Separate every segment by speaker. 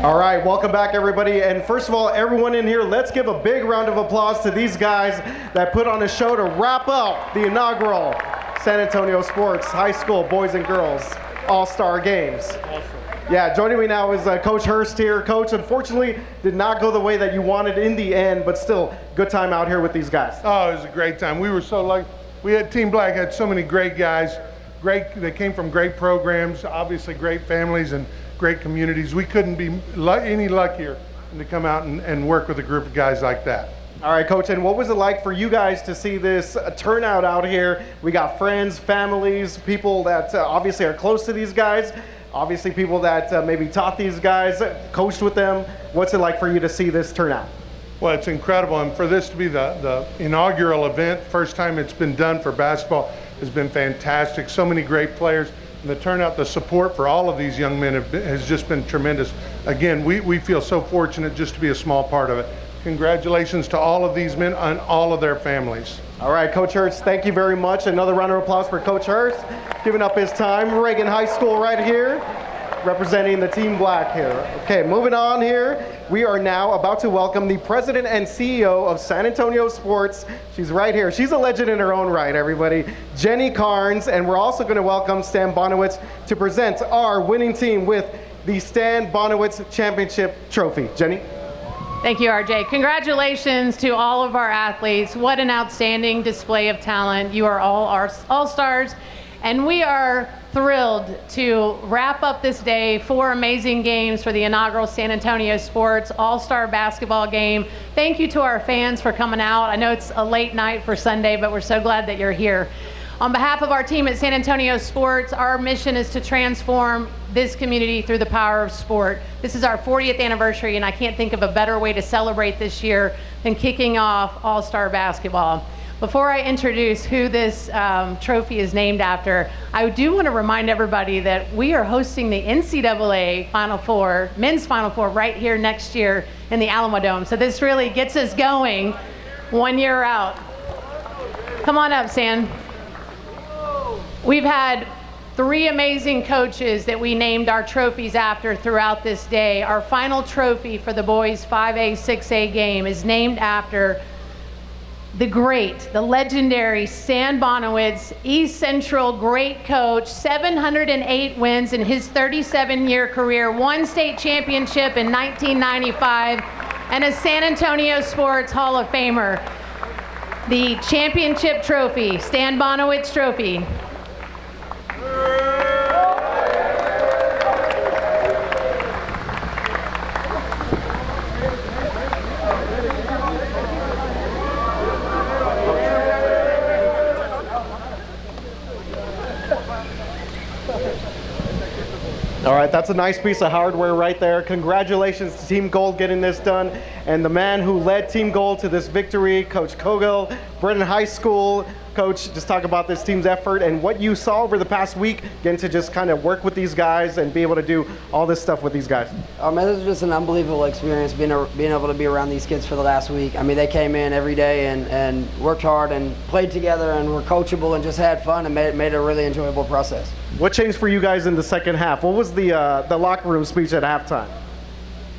Speaker 1: All right, welcome back everybody. And first of all, everyone in here, let's give a big round of applause to these guys that put on a show to wrap up the inaugural San Antonio Sports High School Boys and Girls All-Star Games. Yeah, joining me now is Coach Hurst here. Coach, unfortunately, did not go the way that you wanted in the end, but still, good time out here with these guys.
Speaker 2: Oh, it was a great time. We were so lucky. We had Team Black had so many great guys. They came from great programs, obviously great families and great communities. We couldn't be any luckier than to come out and work with a group of guys like that.
Speaker 1: All right, Coach, and what was it like for you guys to see this turnout out here? We got friends, families, people that obviously are close to these guys, obviously people that maybe taught these guys, coached with them. What's it like for you to see this turnout?
Speaker 2: Well, it's incredible, and for this to be the inaugural event, first time it's been done for basketball, has been fantastic. So many great players. And the turnout, the support for all of these young men has just been tremendous. Again, we feel so fortunate just to be a small part of it. Congratulations to all of these men and all of their families.
Speaker 1: All right, Coach Hurst, thank you very much. Another round of applause for Coach Hurst, giving up his time. Reagan High School right here, representing the Team Black here. Okay, moving on here. We are now about to welcome the President and CEO of San Antonio Sports. She's right here. She's a legend in her own right, everybody. Jenny Carnes, and we're also going to welcome Stan Bonowitz to present our winning team with the Stan Bonowitz Championship Trophy. Jenny?
Speaker 3: Thank you, RJ. Congratulations to all of our athletes. What an outstanding display of talent. You are all our all-stars, and we are thrilled to wrap up this day. 4 amazing games for the inaugural San Antonio Sports All-Star Basketball Game. Thank you to our fans for coming out. I know it's a late night for Sunday, but we're so glad that you're here. On behalf of our team at San Antonio Sports, our mission is to transform this community through the power of sport. This is our 40th anniversary, and I can't think of a better way to celebrate this year than kicking off All-Star Basketball. Before I introduce who this trophy is named after, I do want to remind everybody that we are hosting the NCAA Final Four, men's Final Four, right here next year in the Alamo Dome. So this really gets us going 1 year out. Come on up, Stan. We've had 3 amazing coaches that we named our trophies after throughout this day. Our final trophy for the boys 5A, 6A game is named after the great, the legendary Stan Bonowitz, East Central great coach, 708 wins in his 37-year career, 1 state championship in 1995, and a San Antonio Sports Hall of Famer. The championship trophy, Stan Bonowitz Trophy.
Speaker 1: All right, that's a nice piece of hardware right there. Congratulations to Team Gold getting this done. And the man who led Team Gold to this victory, Coach Kogel, Brennan High School. Coach, just talk about this team's effort and what you saw over the past week, getting to just kind of work with these guys and be able to do all this stuff with these guys.
Speaker 4: Man, this was just an unbelievable experience being able to be around these kids for the last week. I mean, they came in every day and worked hard and played together and were coachable and just had fun and made it a really enjoyable process.
Speaker 1: What changed for you guys in the second half? What was the locker room speech at halftime?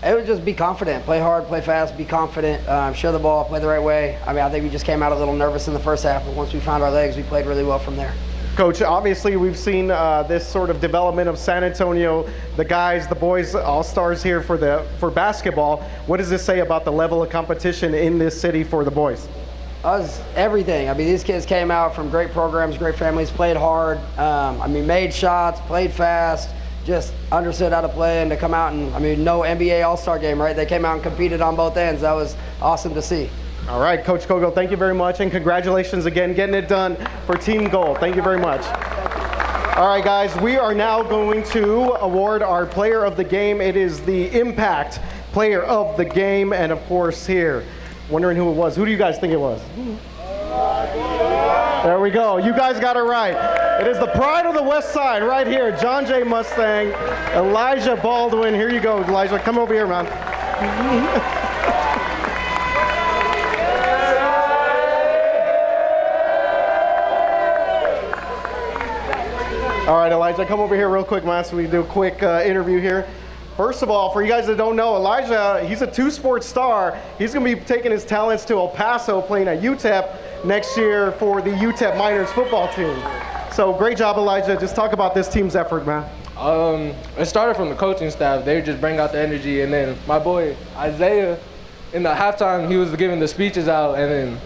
Speaker 4: It would just be confident, play hard, play fast, be confident, share the ball, play the right way. I mean, I think we just came out a little nervous in the first half, but once we found our legs, we played really well from there.
Speaker 1: Coach, obviously we've seen this sort of development of San Antonio, the guys, the boys, all-stars here for basketball. What does this say about the level of competition in this city for the boys?
Speaker 4: Us, everything. I mean, these kids came out from great programs, great families, played hard. I mean, made shots, played fast, just understood how to play, and to come out and, I mean, no NBA All-Star game, right? They came out and competed on both ends. That was awesome to see.
Speaker 1: All right, Coach Kogel, thank you very much, and congratulations again, getting it done for Team Gold. Thank you very much. All right, guys, we are now going to award our player of the game. It is the Impact Player of the Game, and of course here, wondering who it was. Who do you guys think it was? There we go. You guys got it right. It is the pride of the West Side right here. John J. Mustang, Elijah Baldwin. Here you go, Elijah. Come over here, man. All right, Elijah, come over here real quick, man, so we can do a quick interview here. First of all, for you guys that don't know, Elijah, he's a two-sport star. He's going to be taking his talents to El Paso, playing at UTEP next year for the UTEP Miners football team. So great job, Elijah. Just talk about this team's effort, man.
Speaker 5: It started from the coaching staff. They just bring out the energy, and then my boy Isaiah, in the halftime, he was giving the speeches out, and then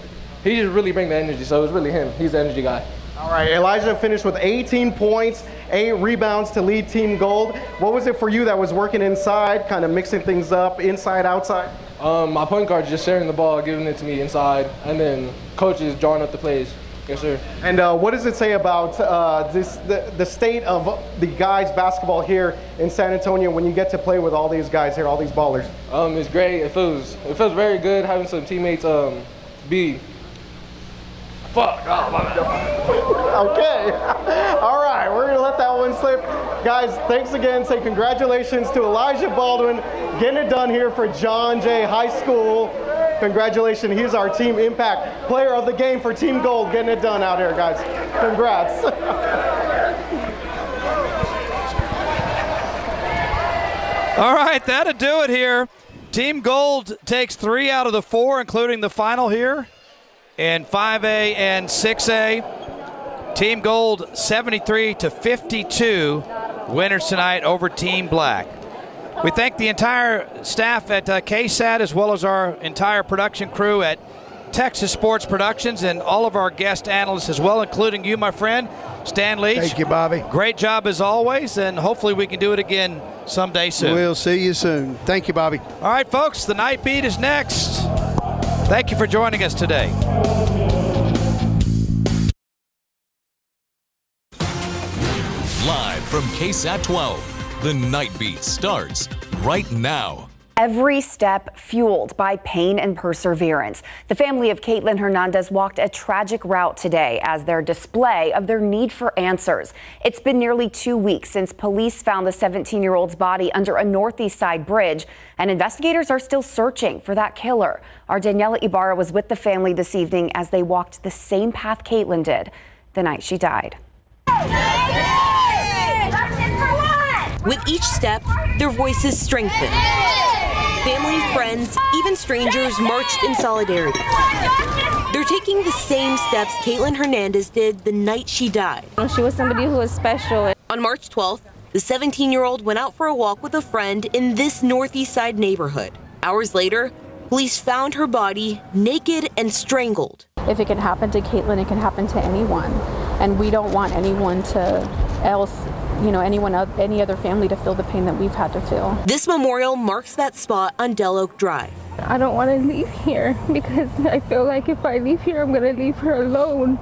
Speaker 5: he just really bring the energy. So it was really him. He's the energy guy.
Speaker 1: All right, Elijah finished with 18 points, 8 rebounds to lead Team Gold. What was it for you that was working inside, kind of mixing things up, inside, outside?
Speaker 5: My point guard just sharing the ball, giving it to me inside, and then coaches drawing up the plays. Yes, sir.
Speaker 1: And what does it say about the state of the guys' basketball here in San Antonio when you get to play with all these guys here, all these ballers?
Speaker 5: It's great. It feels very good having some teammates be. Fuck. Oh, my bad.
Speaker 1: Okay. All right, we're going to let that one slip. Guys, thanks again. Say congratulations to Elijah Baldwin getting it done here for John Jay High School. Congratulations. He's our team impact player of the game for Team Gold, getting it done out here, guys. Congrats.
Speaker 6: All right, that'll do it here. Team Gold takes 3 out of the 4, including the final here in 5A and 6A. Team Gold 73-52 winners tonight over Team Black. We thank the entire staff at KSAT as well as our entire production crew at Texas Sports Productions and all of our guest analysts as well, including you, my friend, Stan Leach.
Speaker 7: Thank you, Bobby.
Speaker 6: Great job as always, and hopefully we can do it again someday soon.
Speaker 7: We'll see you soon. Thank you, Bobby.
Speaker 6: All right, folks, the Nightbeat is next. Thank you for joining us today.
Speaker 8: Live from KSAT 12. The Nightbeat starts right now.
Speaker 9: Every step fueled by pain and perseverance. The family of Caitlin Hernandez walked a tragic route today as their display of their need for answers. It's been nearly 2 weeks since police found the 17-year-old's body under a Northeast Side bridge, and investigators are still searching for that killer. Our Daniela Ibarra was with the family this evening as they walked the same path Caitlin did the night she died.
Speaker 10: With each step, their voices strengthened. Family, friends, even strangers marched in solidarity. They're taking the same steps Caitlin Hernandez did the night she died.
Speaker 11: She was somebody who was special.
Speaker 10: On March 12th, the 17-year-old went out for a walk with a friend in this Northeast Side neighborhood. Hours later, police found her body naked and strangled.
Speaker 11: If it can happen to Caitlin, it can happen to anyone. And we don't want anyone any other family to feel the pain that we've had to feel.
Speaker 10: This memorial marks that spot on Del Oak Drive.
Speaker 11: I don't want to leave here because I feel like if I leave here, I'm going to leave her alone,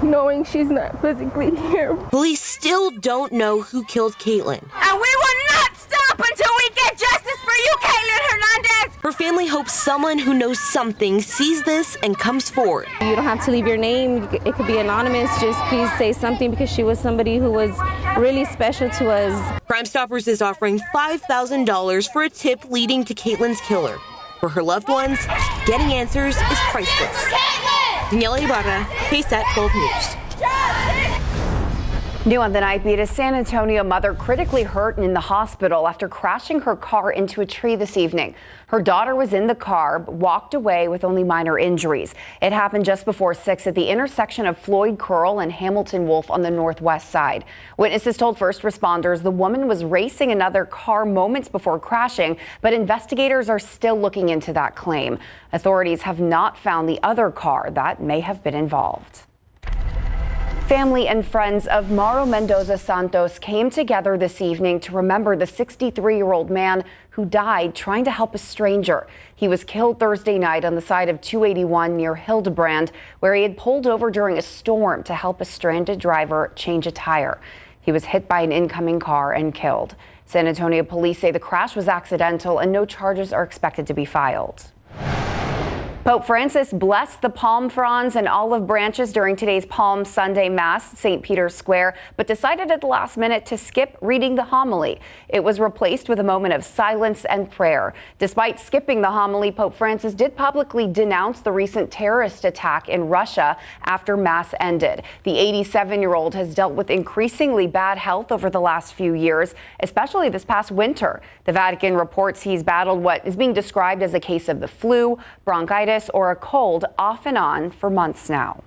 Speaker 11: knowing she's not physically here.
Speaker 10: Police still don't know who killed Caitlin.
Speaker 12: And we will not stop until we get justice for you, Caitlin Hernandez!
Speaker 10: Her family hopes someone who knows something sees this and comes forward.
Speaker 11: You don't have to leave your name. It could be anonymous. Just please say something because she was somebody who was really special to us.
Speaker 10: Crime Stoppers is offering $5,000 for a tip leading to Caitlin's killer. For her loved ones, getting answers is priceless. Daniela Ibarra, KSAT 12 News.
Speaker 9: New on the Nightbeat, a San Antonio mother critically hurt and in the hospital after crashing her car into a tree this evening. Her daughter was in the car, but walked away with only minor injuries. It happened just before 6 at the intersection of Floyd Curl and Hamilton Wolf on the northwest side. Witnesses told first responders the woman was racing another car moments before crashing, but investigators are still looking into that claim. Authorities have not found the other car that may have been involved. Family and friends of Mauro Mendoza Santos came together this evening to remember the 63-year-old man who died trying to help a stranger. He was killed Thursday night on the side of 281 near Hildebrand, where he had pulled over during a storm to help a stranded driver change a tire. He was hit by an incoming car and killed. San Antonio police say the crash was accidental and no charges are expected to be filed. Pope Francis blessed the palm fronds and olive branches during today's Palm Sunday Mass at St. Peter's Square, but decided at the last minute to skip reading the homily. It was replaced with a moment of silence and prayer. Despite skipping the homily, Pope Francis did publicly denounce the recent terrorist attack in Russia after Mass ended. The 87-year-old has dealt with increasingly bad health over the last few years, especially this past winter. The Vatican reports he's battled what is being described as a case of the flu, bronchitis, or a cold off and on for months now.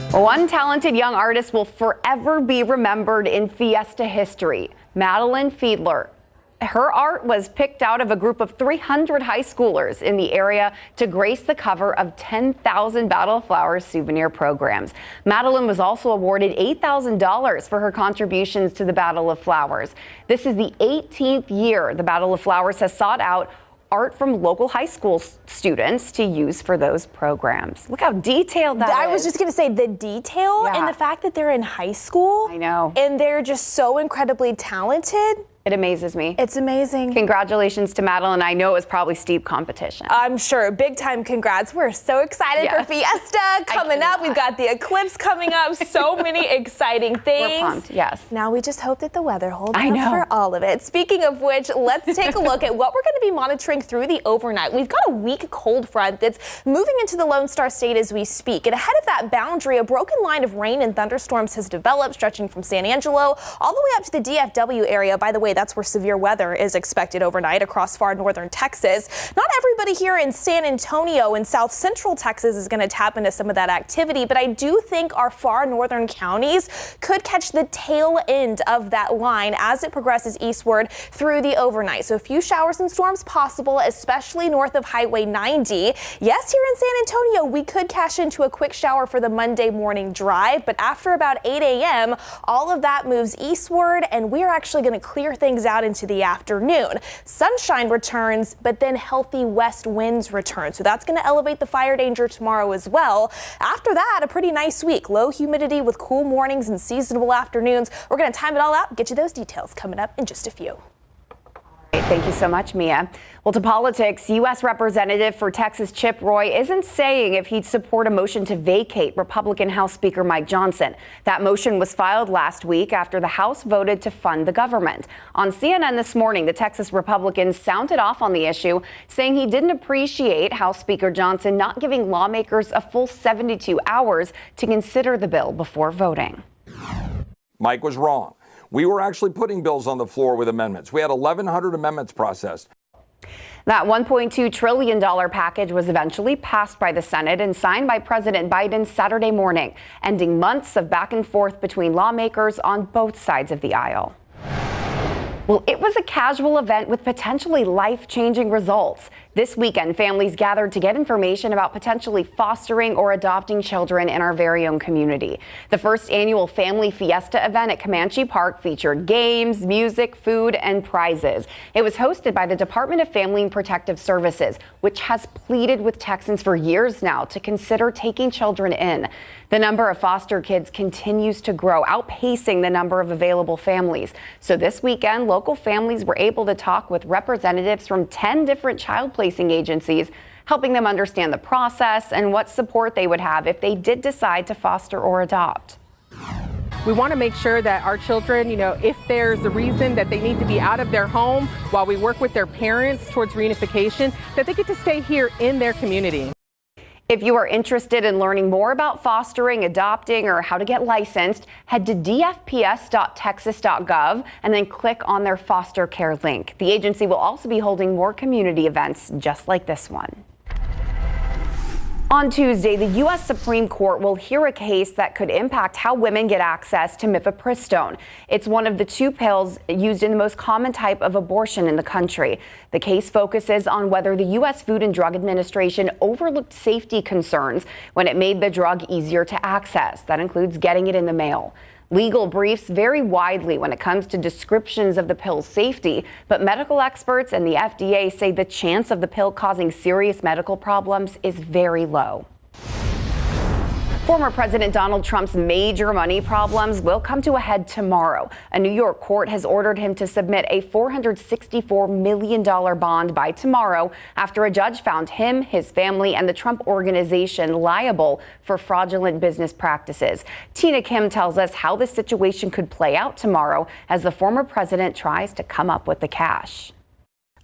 Speaker 9: One talented young artist will forever be remembered in Fiesta history, Madeline Fiedler. Her art was picked out of a group of 300 high schoolers in the area to grace the cover of 10,000 Battle of Flowers souvenir programs. Madeline was also awarded $8,000 for her contributions to the Battle of Flowers. This is the 18th year the Battle of Flowers has sought out art from local high school students to use for those programs. Look how detailed that is.
Speaker 13: I was just going to say the detail and the fact that they're in high school.
Speaker 9: I know.
Speaker 13: And they're just so incredibly talented.
Speaker 9: It amazes me.
Speaker 13: It's amazing.
Speaker 9: Congratulations to Madeline. I know it was probably steep competition.
Speaker 13: I'm sure. Big time congrats. We're so excited for Fiesta coming up. We've got the eclipse coming up. So many exciting things.
Speaker 9: We're pumped, yes.
Speaker 13: Now we just hope that the weather holds
Speaker 9: I
Speaker 13: up
Speaker 9: know.
Speaker 13: for all of it. Speaking of which, let's take a look at what we're going to be monitoring through the overnight. We've got a weak cold front that's moving into the Lone Star State as we speak. And ahead of that boundary, a broken line of rain and thunderstorms has developed, stretching from San Angelo all the way up to the DFW area. By the way, that's where severe weather is expected overnight across far northern Texas. Not everybody here in San Antonio and south central Texas is going to tap into some of that activity, but I do think our far northern counties could catch the tail end of that line as it progresses eastward through the overnight. So a few showers and storms possible, especially north of Highway 90. Yes, here in San Antonio, we could cash into a quick shower for the Monday morning drive, but after about 8 a.m., all of that moves eastward, and we're actually going to clear things out into the afternoon. Sunshine returns, but then healthy west winds return. So that's going to elevate the fire danger tomorrow as well. After that, a pretty nice week. Low humidity with cool mornings and seasonable afternoons. We're going to time it all out, get you those details coming up in just a few.
Speaker 9: Thank you so much, Mia. Well, to politics, U.S. Representative for Texas Chip Roy isn't saying if he'd support a motion to vacate Republican House Speaker Mike Johnson. That motion was filed last week after the House voted to fund the government. On CNN this morning, the Texas Republicans sounded off on the issue, saying he didn't appreciate House Speaker Johnson not giving lawmakers a full 72 hours to consider the bill before voting.
Speaker 14: Mike was wrong. We were actually putting bills on the floor with amendments. We had 1,100 amendments processed.
Speaker 9: That $1.2 trillion package was eventually passed by the Senate and signed by President Biden Saturday morning, ending months of back and forth between lawmakers on both sides of the aisle. Well, it was a casual event with potentially life-changing results. This weekend, families gathered to get information about potentially fostering or adopting children in our very own community. The first annual Family Fiesta event at Comanche Park featured games, music, food, and prizes. It was hosted by the Department of Family and Protective Services, which has pleaded with Texans for years now to consider taking children in. The number of foster kids continues to grow, outpacing the number of available families. So this weekend, local families were able to talk with representatives from 10 different child placing agencies, helping them understand the process and what support they would have if they did decide to foster or adopt.
Speaker 15: We want to make sure that our children, if there's a reason that they need to be out of their home while we work with their parents towards reunification, that they get to stay here in their community.
Speaker 9: If you are interested in learning more about fostering, adopting, or how to get licensed, head to dfps.texas.gov and then click on their foster care link. The agency will also be holding more community events just like this one. On Tuesday, the U.S. Supreme Court will hear a case that could impact how women get access to mifepristone. It's one of the two pills used in the most common type of abortion in the country. The case focuses on whether the U.S. Food and Drug Administration overlooked safety concerns when it made the drug easier to access. That includes getting it in the mail. Legal briefs vary widely when it comes to descriptions of the pill's safety, but medical experts and the FDA say the chance of the pill causing serious medical problems is very low. Former President Donald Trump's major money problems will come to a head tomorrow. A New York court has ordered him to submit a $464 million bond by tomorrow after a judge found him, his family, and the Trump Organization liable for fraudulent business practices. Tina Kim tells us how this situation could play out tomorrow as the former president tries to come up with the cash.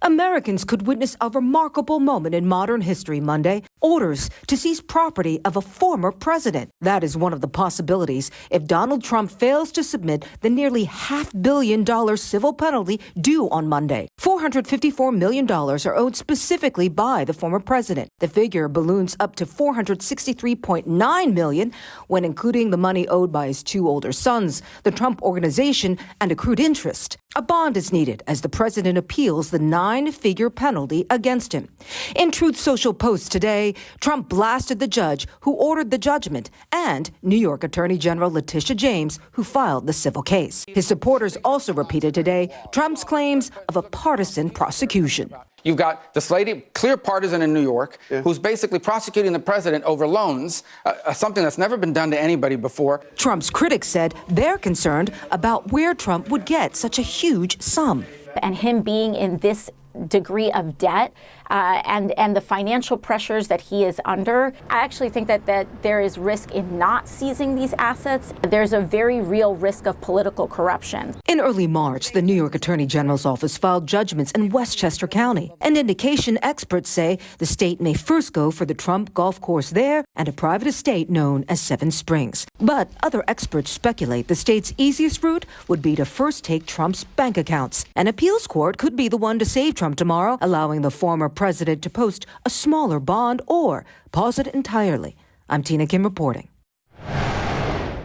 Speaker 16: Americans could witness a remarkable moment in modern history Monday. Orders to seize property of a former president. That is one of the possibilities if Donald Trump fails to submit the nearly $500 million civil penalty due on Monday. $454 million are owed specifically by the former president. The figure balloons up to $463.9 million when including the money owed by his two older sons, the Trump Organization, and accrued interest. A bond is needed as the president appeals the nine-figure penalty against him. In Truth Social posts today, Trump blasted the judge who ordered the judgment and New York Attorney General Letitia James, who filed the civil case. His supporters also repeated today Trump's claims of a partisan prosecution.
Speaker 17: You've got this lady, clear partisan in New York, who's basically prosecuting the president over loans, something that's never been done to anybody before.
Speaker 16: Trump's critics said they're concerned about where Trump would get such a huge sum.
Speaker 18: And him being in this degree of debt and the financial pressures that he is under, I actually think that there is risk in not seizing these assets. There's a very real risk of political corruption.
Speaker 16: In early March, the New York Attorney General's office filed judgments in Westchester County. An indication experts say the state may first go for the Trump golf course there and a private estate known as Seven Springs. But other experts speculate the state's easiest route would be to first take Trump's bank accounts. An appeals court could be the one to save Trump tomorrow, allowing the former president to post a smaller bond or pause it entirely. I'm Tina Kim reporting.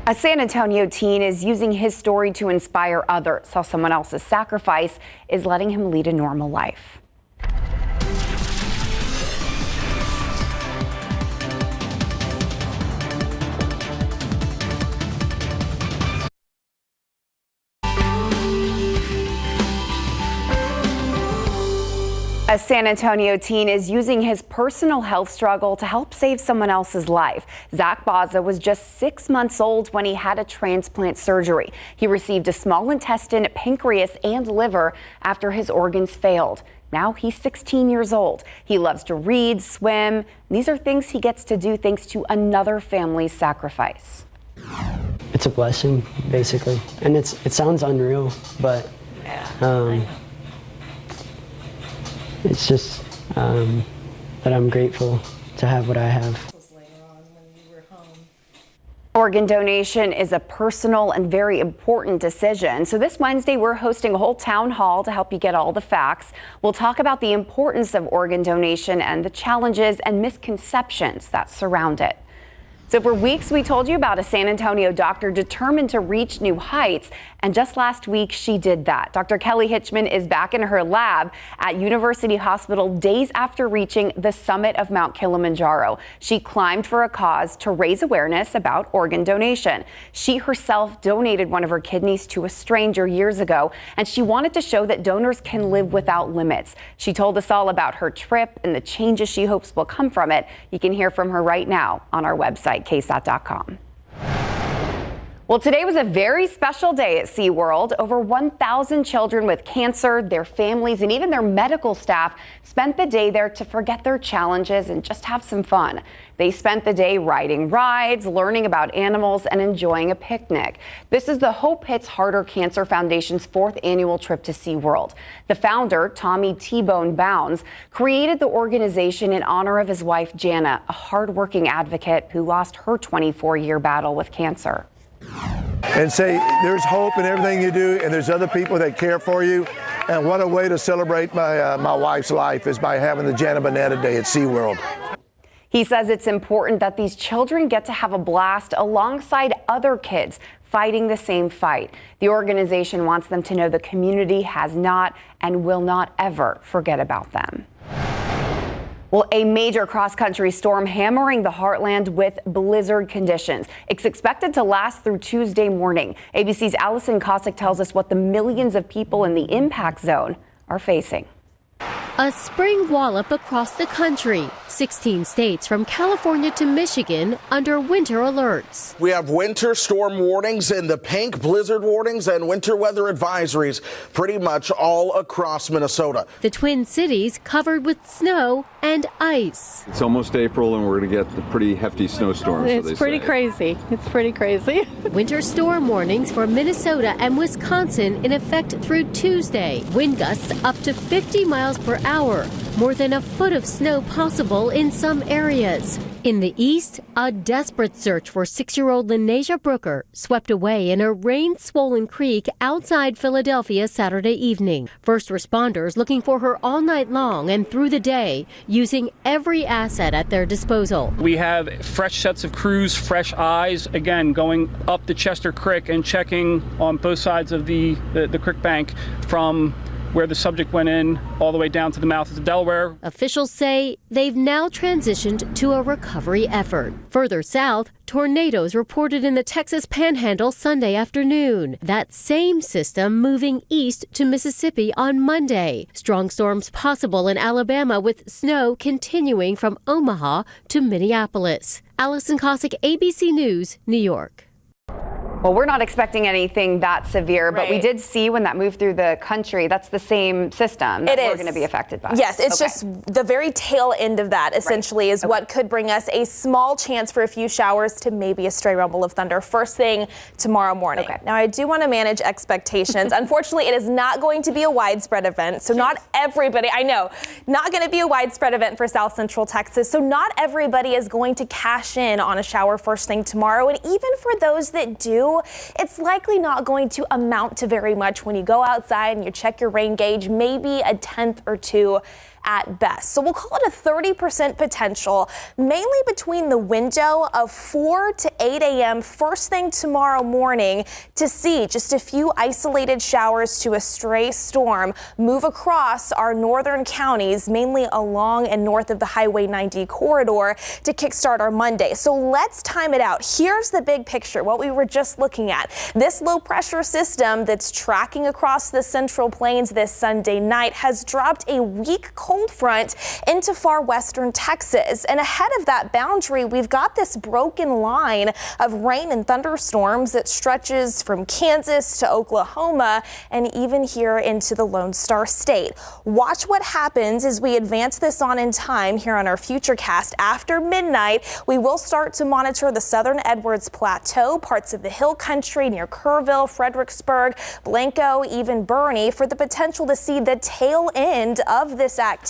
Speaker 9: A San Antonio teen is using his story to inspire others. How someone else's sacrifice is letting him lead a normal life. A San Antonio teen is using his personal health struggle to help save someone else's life. Zach Baza was just 6 months old when he had a transplant surgery. He received a small intestine, pancreas, and liver after his organs failed. Now he's 16 years old. He loves to read, swim. These are things he gets to do thanks to another family's sacrifice.
Speaker 19: It's a blessing, basically. And it sounds unreal, but it's just that I'm grateful to have what I have.
Speaker 9: Organ donation is a personal and very important decision. So this Wednesday, we're hosting a whole town hall to help you get all the facts. We'll talk about the importance of organ donation and the challenges and misconceptions that surround it. So for weeks, we told you about a San Antonio doctor determined to reach new heights. And just last week, she did that. Dr. Kelly Hitchman is back in her lab at University Hospital days after reaching the summit of Mount Kilimanjaro. She climbed for a cause to raise awareness about organ donation. She herself donated one of her kidneys to a stranger years ago, and she wanted to show that donors can live without limits. She told us all about her trip and the changes she hopes will come from it. You can hear from her right now on our website, KSAT.com. Well, today was a very special day at SeaWorld. Over 1,000 children with cancer, their families, and even their medical staff spent the day there to forget their challenges and just have some fun. They spent the day riding rides, learning about animals, and enjoying a picnic. This is the Hope Hits Harder Cancer Foundation's 4th annual trip to SeaWorld. The founder, Tommy T-Bone Bounds, created the organization in honor of his wife, Jana, a hardworking advocate who lost her 24-year battle with cancer.
Speaker 20: And say there's hope in everything you do, and there's other people that care for you. And what a way to celebrate my wife's life is by having the Jana Bonetta Day at SeaWorld.
Speaker 9: He says it's important that these children get to have a blast alongside other kids fighting the same fight. The organization wants them to know the community has not and will not ever forget about them. Well, a major cross-country storm hammering the heartland with blizzard conditions. It's expected to last through Tuesday morning. ABC's Allison Cossack tells us what the millions of people in the impact zone are facing.
Speaker 21: A spring wallop across the country. 16 states from California to Michigan under winter alerts.
Speaker 22: We have winter storm warnings and the pink blizzard warnings and winter weather advisories pretty much all across Minnesota.
Speaker 21: The Twin Cities covered with snow and ice.
Speaker 23: It's almost April and we're going to get the pretty hefty snowstorms.
Speaker 24: It's pretty crazy. It's pretty crazy.
Speaker 21: Winter storm warnings for Minnesota and Wisconsin in effect through Tuesday. Wind gusts up to 50 miles per hour. More than a foot of snow possible in some areas. In the east, a desperate search for 6-year-old Linnea Brooker swept away in a rain-swollen creek outside Philadelphia Saturday evening. First responders looking for her all night long and through the day, using every asset at their disposal.
Speaker 25: We have fresh sets of crews, fresh eyes, again, going up the Chester Creek and checking on both sides of the creek bank from where the subject went in all the way down to the mouth of the Delaware.
Speaker 21: Officials say they've now transitioned to a recovery effort. Further south, tornadoes reported in the Texas Panhandle Sunday afternoon. That same system moving east to Mississippi on Monday. Strong storms possible in Alabama with snow continuing from Omaha to Minneapolis. Allison Cossack, ABC News, New York.
Speaker 9: Well, we're not expecting anything that severe, but we
Speaker 13: Right.
Speaker 9: did see when that moved through the country, that's the same system that
Speaker 13: It
Speaker 9: we're
Speaker 13: is.
Speaker 9: going to be affected by.
Speaker 13: Yes, it's
Speaker 9: Okay.
Speaker 13: just the very tail end of that, essentially, is what could bring us a small chance for a few showers to maybe a stray rumble of thunder first thing tomorrow morning. Now, I do want to manage expectations. Unfortunately, it is not going to be a widespread event, so not everybody, I know, not going to be a widespread event for South Central Texas, so not everybody is going to cash in on a shower first thing tomorrow, and even for those that do, it's likely not going to amount to very much when you go outside and you check your rain gauge, maybe a tenth or two at best. So we'll call it a 30% potential, mainly between the window of 4 to 8 a.m. first thing tomorrow morning to see just a few isolated showers to a stray storm move across our northern counties, mainly along and north of the Highway 90 corridor to kickstart our Monday. So let's time it out. Here's the big picture, what we were just looking at. This low pressure system that's tracking across the Central Plains this Sunday night has dropped a weak cold front into far western Texas. And ahead of that boundary, we've got this broken line of rain and thunderstorms that stretches from Kansas to Oklahoma and even here into the Lone Star State. Watch what happens as we advance this on in time here on our Futurecast. After midnight, we will start to monitor the southern Edwards Plateau, parts of the Hill Country near Kerrville, Fredericksburg, Blanco, even Bernie, for the potential to see the tail end of this activity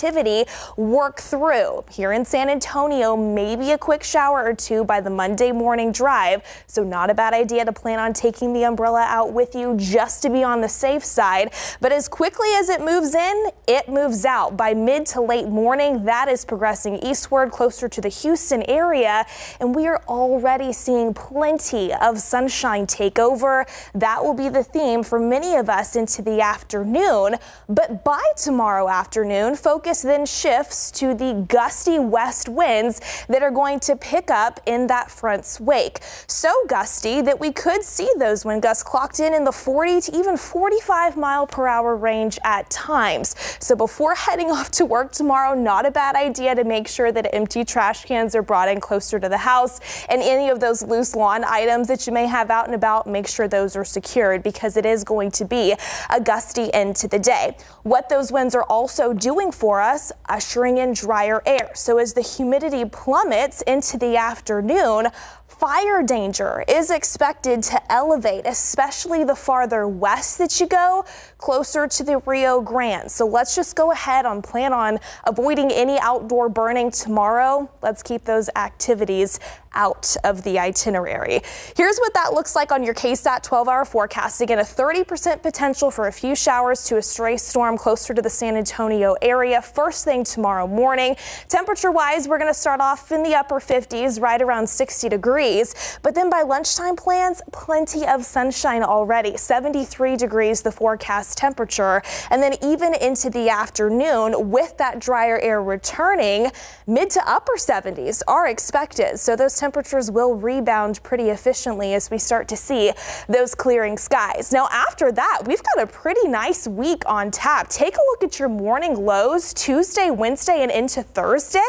Speaker 13: work through. Here in San Antonio, maybe a quick shower or two by the Monday morning drive, so not a bad idea to plan on taking the umbrella out with you just to be on the safe side. But as quickly as it moves in, it moves out. By mid to late morning, that is progressing eastward closer to the Houston area, and we are already seeing plenty of sunshine take over. That will be the theme for many of us into the afternoon. But by tomorrow afternoon, focus then shifts to the gusty west winds that are going to pick up in that front's wake. So gusty that we could see those wind gusts clocked in the 40 to even 45 mile per hour range at times. So before heading off to work tomorrow, not a bad idea to make sure that empty trash cans are brought in closer to the house, and any of those loose lawn items that you may have out and about, make sure those are secured, because it is going to be a gusty end to the day. What those winds are also doing for us, ushering in drier air. So as the humidity plummets into the afternoon, fire danger is expected to elevate, especially the farther west that you go, closer to the Rio Grande. So let's just go ahead and plan on avoiding any outdoor burning tomorrow. Let's keep those activities out of the itinerary. Here's what that looks like on your KSAT 12-hour forecast. Again, a 30% potential for a few showers to a stray storm closer to the San Antonio area first thing tomorrow morning. Temperature-wise, we're going to start off in the upper 50s, right around 60 degrees. But then by lunchtime plans, plenty of sunshine already. 73 degrees, the forecast temperature. And then even into the afternoon, with that drier air returning, mid to upper 70s are expected. So those temperatures will rebound pretty efficiently as we start to see those clearing skies. Now, after that, we've got a pretty nice week on tap. Take a look at your morning lows Tuesday, Wednesday, and into Thursday.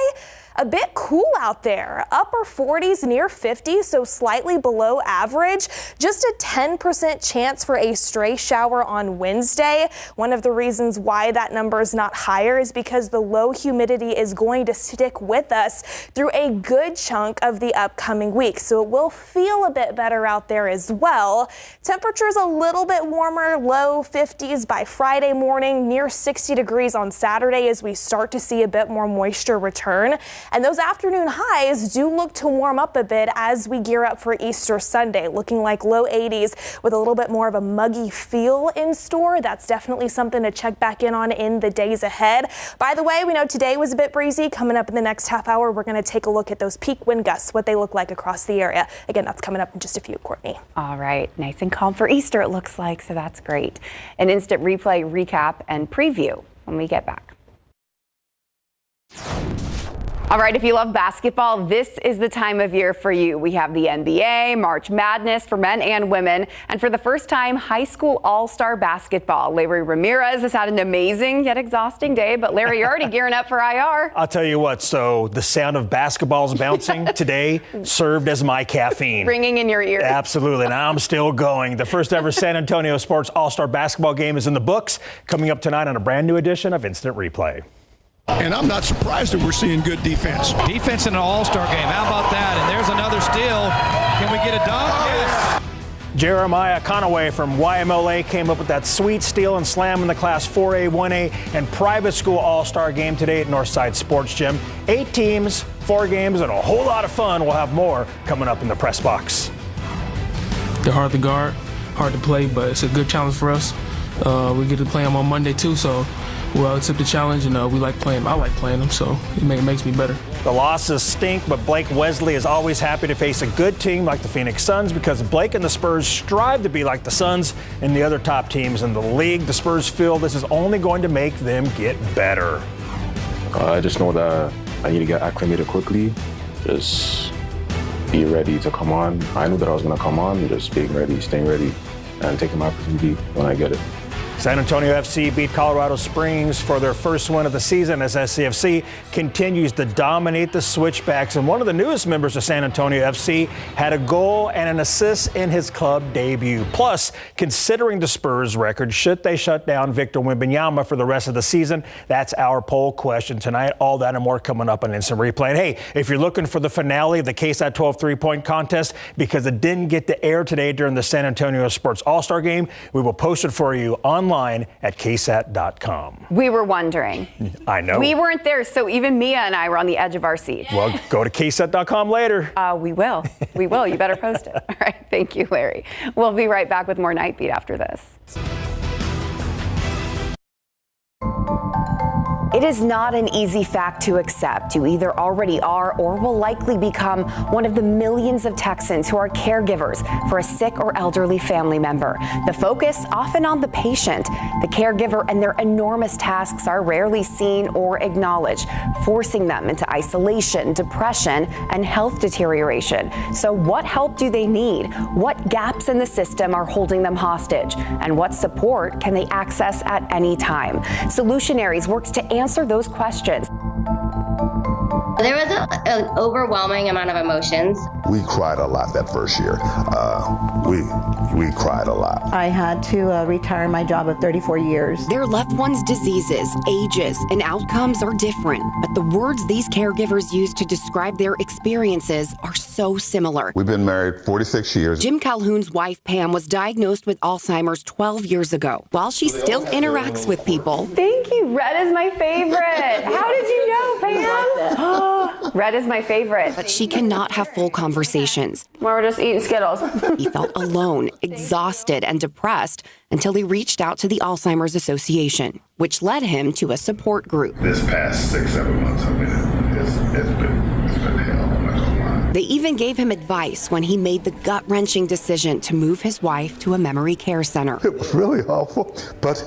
Speaker 13: a bit cool out there. Upper 40s, near 50, so slightly below average. Just a 10% chance for a stray shower on Wednesday. One of the reasons why that number is not higher is because the low humidity is going to stick with us through a good chunk of the upcoming week. So it will feel a bit better out there as well. Temperatures a little bit warmer, low 50s by Friday morning, near 60 degrees on Saturday as we start to see a bit more moisture return. And those afternoon highs do look to warm up a bit as we gear up for Easter Sunday, looking like low 80s with a little bit more of a muggy feel in store. That's definitely something to check back in on in the days ahead. By the way, we know today was a bit breezy. Coming up in the next half hour, we're going to take a look at those peak wind gusts, what they look like across the area. Again, that's coming up in just a few, Courtney.
Speaker 9: All right, nice and calm for Easter it looks like, so that's great. An instant replay, recap, and preview when we get back. All right, if you love basketball, this is the time of year for you. We have the NBA, March Madness for men and women, and for the first time, high school all-star basketball. Larry Ramirez has had an amazing yet exhausting day, but Larry, you're already gearing up for IR.
Speaker 1: I'll tell you what, so the sound of basketballs bouncing today served as my caffeine.
Speaker 9: Ringing in your ears.
Speaker 1: Absolutely, and I'm still going. The first ever San Antonio Sports All-Star basketball game is in the books, coming up tonight on a brand new edition of Instant Replay.
Speaker 2: And I'm not surprised that we're seeing good defense.
Speaker 6: Defense in an all-star game. How about that? And there's another steal. Can we get a dunk? Yes.
Speaker 1: Jeremiah Conaway from YMLA came up with that sweet steal and slam in the Class 4A, 1A, and private school all-star game today at Northside Sports Gym. 8 teams, 4 games, and a whole lot of fun. We'll have more coming up in the press box.
Speaker 3: They're hard to guard, hard to play, but it's a good challenge for us. We get to play them on Monday too, so we'll accept the challenge, and we like playing them. I like playing them, so it makes me better.
Speaker 1: The losses stink, but Blake Wesley is always happy to face a good team like the Phoenix Suns because Blake and the Spurs strive to be like the Suns and the other top teams in the league. The Spurs feel this is only going to make them get better.
Speaker 4: I just know that I need to get acclimated quickly, just be ready to come on. I knew that I was going to come on, just being ready, staying ready, and taking my opportunity when I get it.
Speaker 1: San Antonio FC beat Colorado Springs for their first win of the season as SCFC continues to dominate the Switchbacks. And one of the newest members of San Antonio FC had a goal and an assist in his club debut. Plus, considering the Spurs record, should they shut down Victor Wembanyama for the rest of the season? That's our poll question tonight. All that and more coming up on Instant Replay. And hey, if you're looking for the finale of the KSAT 12 3-point contest, because it didn't get to air today during the San Antonio Sports All-Star Game, we will post it for you online at KSAT.com.
Speaker 9: We were wondering.
Speaker 1: I know.
Speaker 9: We weren't there, so even Mia and I were on the edge of our seats.
Speaker 1: Well, go to KSAT.com later.
Speaker 9: We will. We will. You better post it. All right. Thank you, Larry. We'll be right back with more Nightbeat after this. It is not an easy fact to accept. You either already are or will likely become one of the millions of Texans who are caregivers for a sick or elderly family member. The focus often on the patient. The caregiver and their enormous tasks are rarely seen or acknowledged, forcing them into isolation, depression, and health deterioration. So what help do they need? What gaps in the system are holding them hostage? And what support can they access at any time? Solutionaries works to answer those questions.
Speaker 5: There was an overwhelming amount of emotions.
Speaker 26: We cried a lot that first year. We cried a lot.
Speaker 27: I had to retire my job of 34 years.
Speaker 28: Their loved ones' diseases, ages, and outcomes are different, but the words these caregivers use to describe their experiences are so similar.
Speaker 26: We've been married 46 years.
Speaker 28: Jim Calhoun's wife, Pam, was diagnosed with Alzheimer's 12 years ago. While she still interacts with people.
Speaker 9: Thank you. Red is my favorite. How did you know, Pam? Red is my favorite.
Speaker 28: But she cannot have full conversations.
Speaker 9: We're just eating Skittles.
Speaker 28: He felt alone, exhausted, and depressed until he reached out to the Alzheimer's Association, which led him to a support group.
Speaker 26: This past 6-7 months, I mean, it's been hell. I'm not gonna lie.
Speaker 28: They even gave him advice when he made the gut-wrenching decision to move his wife to a memory care center.
Speaker 26: It was really awful, but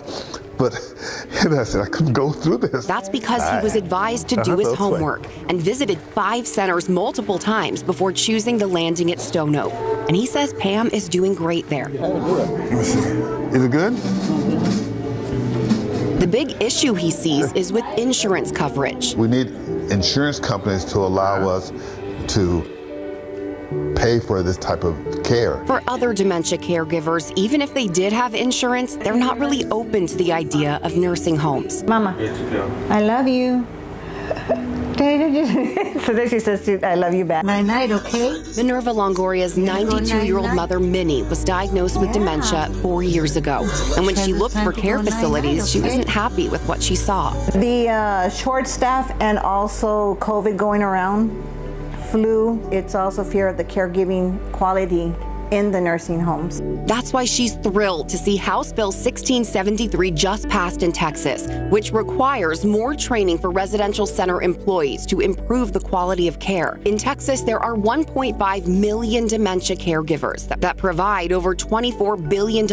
Speaker 26: and I said I couldn't go through this.
Speaker 28: That's because he was advised to do his homework and visited 5 centers multiple times before choosing the landing at Stone Oak. And he says Pam is doing great there.
Speaker 26: Let me see. Is it good?
Speaker 28: The big issue he sees is with insurance coverage.
Speaker 26: We need insurance companies to allow us to pay for this type of care.
Speaker 28: For other dementia caregivers, even if they did have insurance, they're not really open to the idea of nursing homes.
Speaker 27: Mama, I love you. So then she says, I love you back. Night, okay?
Speaker 28: Minerva Longoria's 92-year-old mother, Minnie, was diagnosed with dementia 4 years ago. And when she looked for care facilities, she wasn't happy with what she saw.
Speaker 27: The short staff and also COVID going around, flu, it's also fear of the caregiving quality in the nursing homes.
Speaker 28: That's why she's thrilled to see House Bill 1673 just passed in Texas, which requires more training for residential center employees to improve the quality of care. In Texas, there are 1.5 million dementia caregivers that provide over $24 billion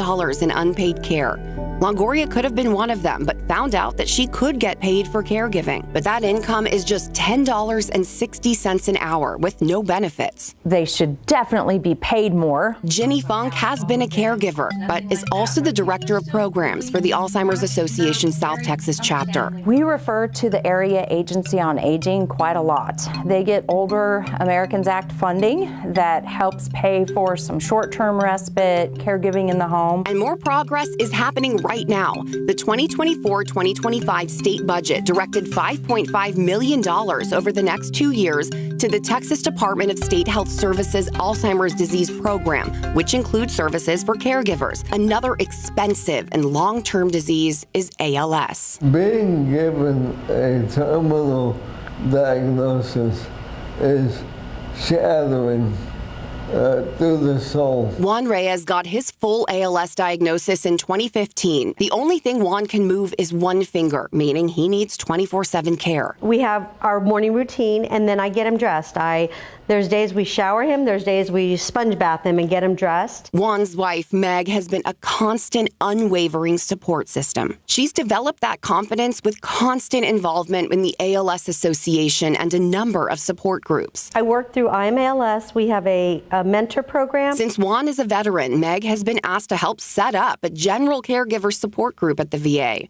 Speaker 28: in unpaid care. Longoria could have been one of them, but found out that she could get paid for caregiving. But that income is just $10.60 an hour with no benefits.
Speaker 7: They should definitely be paid more.
Speaker 28: Ginny Funk has been a caregiver, but is also the director of programs for the Alzheimer's Association South Texas chapter.
Speaker 7: We refer to the Area Agency on Aging quite a lot. They get Older Americans Act funding that helps pay for some short-term respite, caregiving in the home.
Speaker 28: And more progress is happening right now. The 2024-2025 state budget directed $5.5 million over the next 2 years to the Texas Department of State Health Services Alzheimer's Disease Program, which includes services for caregivers. Another expensive and long-term disease is ALS.
Speaker 8: Being given a terminal diagnosis is shattering through the soul.
Speaker 28: Juan Reyes got his full ALS diagnosis in 2015. The only thing Juan can move is one finger, meaning he needs 24/7 care.
Speaker 10: We have our morning routine, and then I get him dressed. There's days we shower him, there's days we sponge bath him and get him dressed.
Speaker 28: Juan's wife, Meg, has been a constant, unwavering support system. She's developed that confidence with constant involvement in the ALS Association and a number of support groups.
Speaker 10: I work through IMALS. We have a mentor program.
Speaker 28: Since Juan is a veteran, Meg has been asked to help set up a general caregiver support group at the VA.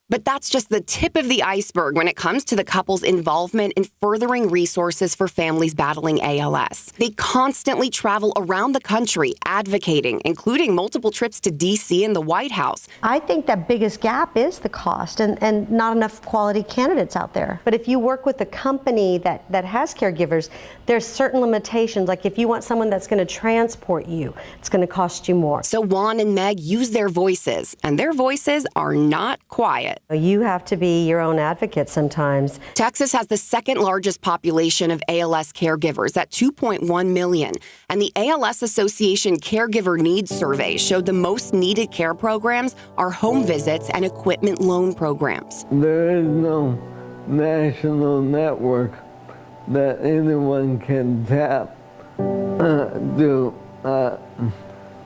Speaker 28: But that's just the tip of the iceberg when it comes to the couple's involvement in furthering resources for families battling ALS. They constantly travel around the country advocating, including multiple trips to D.C. and the White House.
Speaker 10: I think the biggest gap is the cost and not enough quality candidates out there. But if you work with a company that has caregivers, there's certain limitations. Like if you want someone that's going to transport you, it's going to cost you more.
Speaker 28: So Juan and Meg use their voices, and their voices are not quiet.
Speaker 10: You have to be your own advocate sometimes.
Speaker 28: Texas has the second largest population of ALS caregivers at 2.1 million. And the ALS Association Caregiver Needs Survey showed the most needed care programs are home visits and equipment loan programs.
Speaker 8: There is no national network that anyone can tap to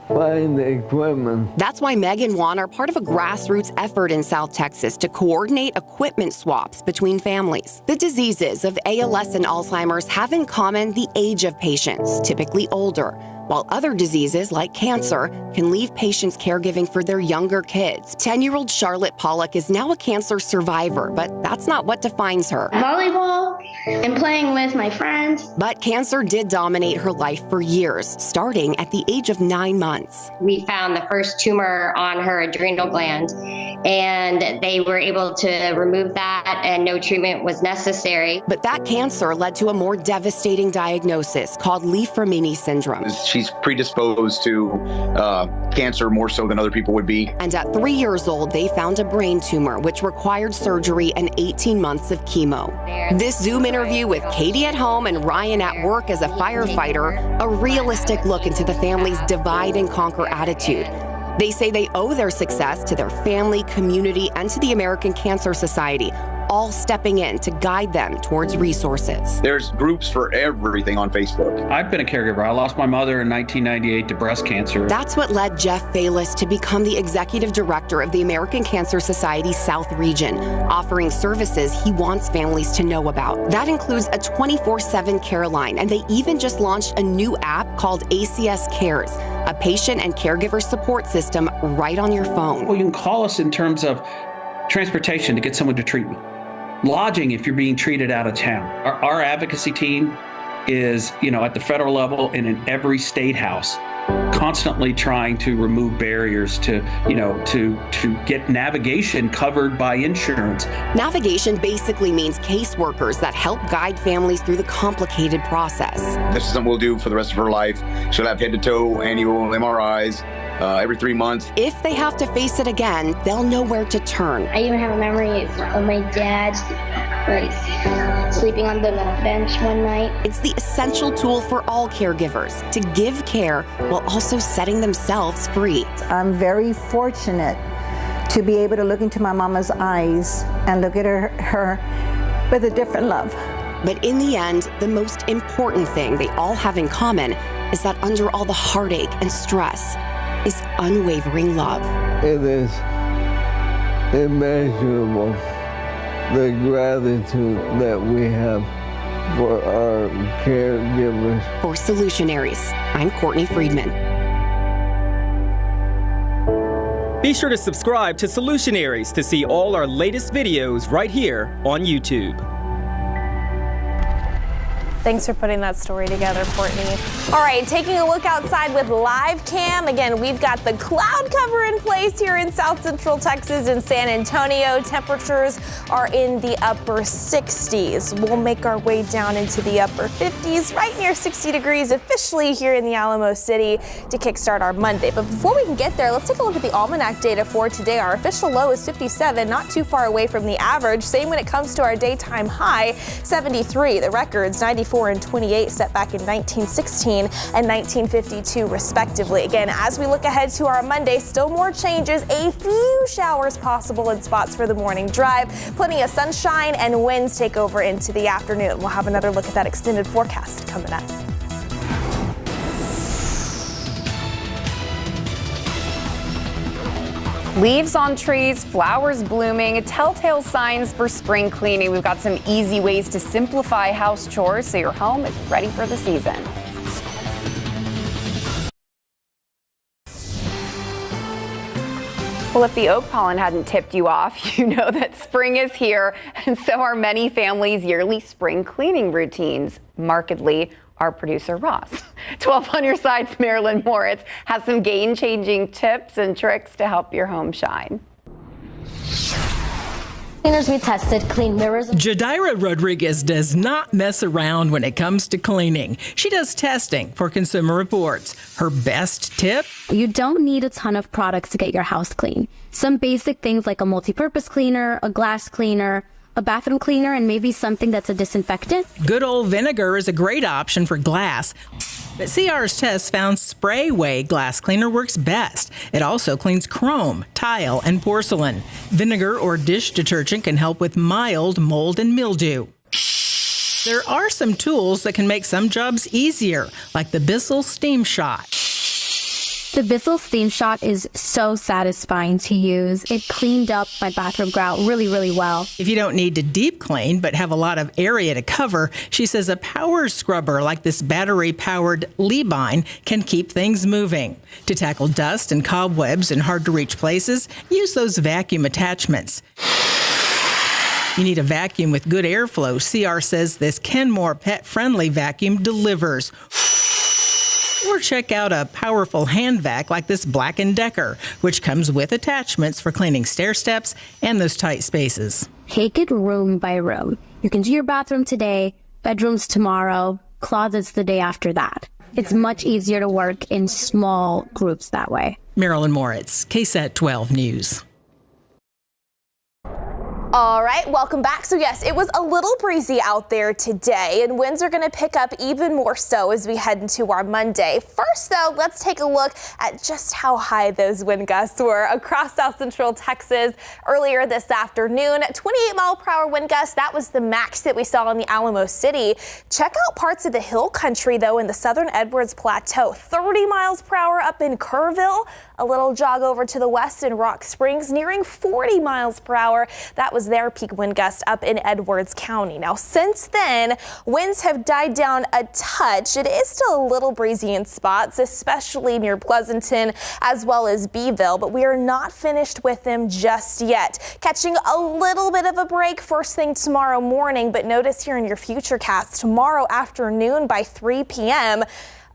Speaker 8: find the equipment.
Speaker 28: That's why Meg and Juan are part of a grassroots effort in South Texas to coordinate equipment swaps between families. The diseases of ALS and Alzheimer's have in common the age of patients, typically older, while other diseases like cancer can leave patients caregiving for their younger kids. 10-year-old Charlotte Pollock is now a cancer survivor, but that's not what defines her.
Speaker 5: Volleyball and playing with my friends.
Speaker 28: But cancer did dominate her life for years, starting at the age of 9 months.
Speaker 5: We found the first tumor on her adrenal gland, and they were able to remove that, and no treatment was necessary.
Speaker 28: But that cancer led to a more devastating diagnosis called Li-Fraumeni syndrome.
Speaker 11: She's predisposed to cancer more so than other people would be.
Speaker 28: And at 3 years old, they found a brain tumor, which required surgery and 18 months of chemo. This Zoom interview with Katie at home and Ryan at work as a firefighter, a realistic look into the family's divide and conquer attitude. They say they owe their success to their family, community, and to the American Cancer Society, all stepping in to guide them towards resources.
Speaker 11: There's groups for everything on Facebook.
Speaker 12: I've been a caregiver. I lost my mother in 1998 to breast cancer.
Speaker 28: That's what led Jeff Falis to become the executive director of the American Cancer Society South Region, offering services he wants families to know about. That includes a 24/7 care line, and they even just launched a new app called ACS Cares, a patient and caregiver support system right on your phone.
Speaker 12: Well, you can call us in terms of transportation to get someone to treatment, lodging if you're being treated out of town. Our advocacy team is, at the federal level and in every state house, constantly trying to remove barriers to get navigation covered by insurance.
Speaker 28: Navigation basically means caseworkers that help guide families through the complicated process.
Speaker 11: This is something we'll do for the rest of her life. She'll have head-to-toe annual MRIs every 3 months.
Speaker 28: If they have to face it again, they'll know where to turn.
Speaker 14: I even have a memory of my dad sleeping on the bench one night.
Speaker 28: It's the essential tool for all caregivers to give care while also setting themselves free.
Speaker 27: I'm very fortunate to be able to look into my mama's eyes and look at her with a different love.
Speaker 28: But in the end, the most important thing they all have in common is that under all the heartache and stress is unwavering love.
Speaker 8: It is immeasurable, the gratitude that we have for our caregivers.
Speaker 28: For Solutionaries, I'm Courtney Friedman.
Speaker 15: Be sure to subscribe to Solutionaries to see all our latest videos right here on YouTube.
Speaker 13: Thanks for putting that story together, Courtney. All right, taking a look outside with live cam. Again, we've got the cloud cover in place here in South Central Texas and San Antonio. Temperatures are in the upper 60s. We'll make our way down into the upper 50s, right near 60 degrees officially here in the Alamo City to kickstart our Monday. But before we can get there, let's take a look at the almanac data for today. Our official low is 57, not too far away from the average. Same when it comes to our daytime high, 73. The records, 94 and 28 set back in 1916 and 1952 respectively. Again, as we look ahead to our Monday, still more changes, a few showers possible in spots for the morning drive. Plenty of sunshine and winds take over into the afternoon. We'll have another look at that extended forecast coming up.
Speaker 9: Leaves on trees, flowers blooming, telltale signs for spring cleaning. We've got some easy ways to simplify house chores so your home is ready for the season. Well, if the oak pollen hadn't tipped you off, you know that spring is here, and so are many families' yearly spring cleaning routines. Markedly, our producer Ross. 12 on your side's Marilyn Moritz has some game-changing tips and tricks to help your home shine.
Speaker 16: Cleaners we tested clean mirrors.
Speaker 17: Jadira Rodriguez does not mess around when it comes to cleaning. She does testing for Consumer Reports. Her best tip?
Speaker 16: You don't need a ton of products to get your house clean. Some basic things like a multi-purpose cleaner, a glass cleaner, a bathroom cleaner, and maybe something that's a disinfectant.
Speaker 17: Good old vinegar is a great option for glass, but CR's test found Spray-Way glass cleaner works best. It also cleans chrome, tile, and porcelain. Vinegar or dish detergent can help with mild mold and mildew. There are some tools that can make some jobs easier, like the Bissell Steam Shot.
Speaker 16: The Bissell Steam Shot is so satisfying to use. It cleaned up my bathroom grout really, really well.
Speaker 17: If you don't need to deep clean but have a lot of area to cover, she says a power scrubber like this battery-powered Leibine can keep things moving. To tackle dust and cobwebs in hard-to-reach places, use those vacuum attachments. You need a vacuum with good airflow. CR says this Kenmore pet-friendly vacuum delivers. Or check out a powerful hand vac like this Black & Decker, which comes with attachments for cleaning stair steps and those tight spaces.
Speaker 16: Take it room by room. You can do your bathroom today, bedrooms tomorrow, closets the day after that. It's much easier to work in small groups that way.
Speaker 17: Marilyn Moritz, KSAT 12 News.
Speaker 13: All right, welcome back. So yes, it was a little breezy out there today, and winds are going to pick up even more so as we head into our Monday. First, though, let's take a look at just how high those wind gusts were across South Central Texas earlier this afternoon. 28-mile-per-hour wind gusts, that was the max that we saw in the Alamo City. Check out parts of the hill country, though, in the southern Edwards Plateau. 30 miles per hour up in Kerrville, A little jog over to the west in Rock Springs, nearing 40 miles per hour. That was their peak wind gust up in Edwards County. Now, since then, winds have died down a touch. It is still a little breezy in spots, especially near Pleasanton as well as Beeville, but we are not finished with them just yet. Catching a little bit of a break first thing tomorrow morning, but notice here in your futurecast tomorrow afternoon by 3 p.m.